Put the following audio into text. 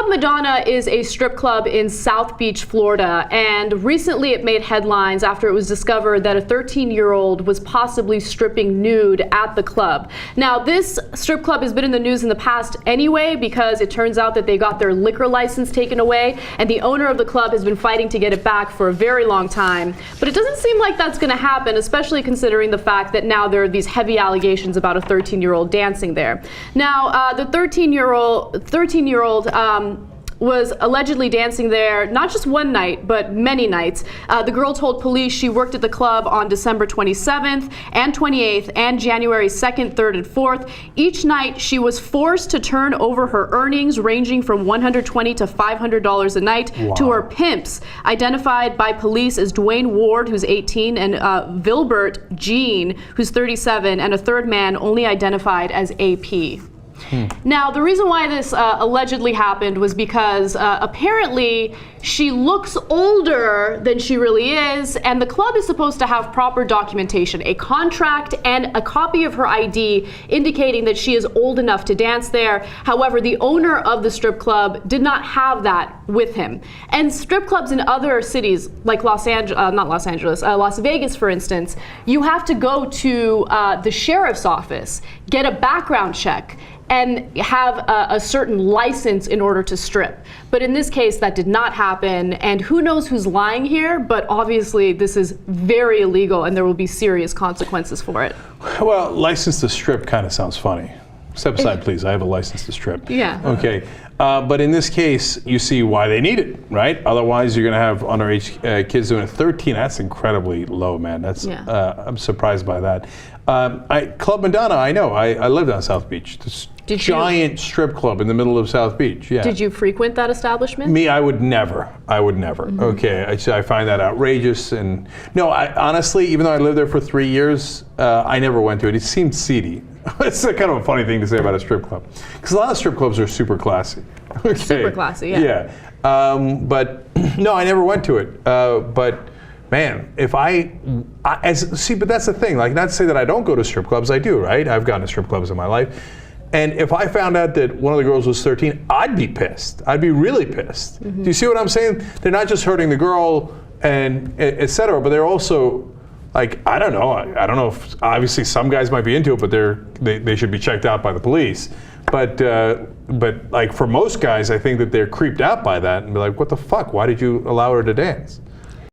Club Madonna is a strip club in South Beach, Florida, and recently it made headlines after it was discovered that a 13-year-old was possibly stripping nude at the club. Now, this strip club has been in the news in the past anyway because it turns out that they got their liquor license taken away, and the owner of the club has been fighting to get it back for a very long time. But it doesn't seem like that's going to happen, especially considering the fact that now there are these heavy allegations about a 13-year-old dancing there. Now, the 13-year-old was allegedly dancing there not just one night, but many nights. The girl told police she worked at the club on December 27th and 28th and January 2nd, 3rd, and 4th. Each night, she was forced to turn over her earnings ranging from $120 to $500 a night to her pimps, identified by police as Dwayne Ward, who's 18, and Vilbert Jean, who's 37, and a third man only identified as AP. Now, the reason why this allegedly happened was because apparently she looks older than she really is, and the club is supposed to have proper documentation, a contract and a copy of her ID indicating that she is old enough to dance there. However, the owner of the strip club did not have that with him. And strip clubs in other cities, like Las Vegas, for instance, you have to go to the sheriff's office, get a background check, and have a certain license in order to strip. But in this case, that did not happen, and who knows who's lying here, but obviously this is very illegal and there will be serious consequences for it. Well, license to strip kind of sounds funny. Step aside, please. I have a license to strip. Yeah. Okay. But in this case, you see why they need it, right? Otherwise, you're going to have underage kids doing it. 13, that's incredibly low, man. That's I'm surprised by that. Club Madonna, I know. I lived on South Beach. This giant strip club in the middle of South Beach. Yeah. Did you frequent that establishment? Me, I would never. Okay, I find that outrageous. And no, honestly, even though I lived there for 3 years, I never went to it. It seemed seedy. It's a kind of a funny thing to say about a strip club, because a lot of strip clubs are super classy. Okay. Super classy, yeah. Yeah, but no, I never went to it. But man, but that's the thing. Like, not to say that I don't go to strip clubs. I do, right? I've gone to strip clubs in my life. And if I found out that one of the girls was 13, I'd be pissed. I'd be really pissed. Do you see what I'm saying? They're not just hurting the girl and et cetera, but they're also, like, I don't know if obviously some guys might be into it, but they should be checked out by the police. But like, for most guys, I think that they're creeped out by that and be like, what the fuck? Why did you allow her to dance?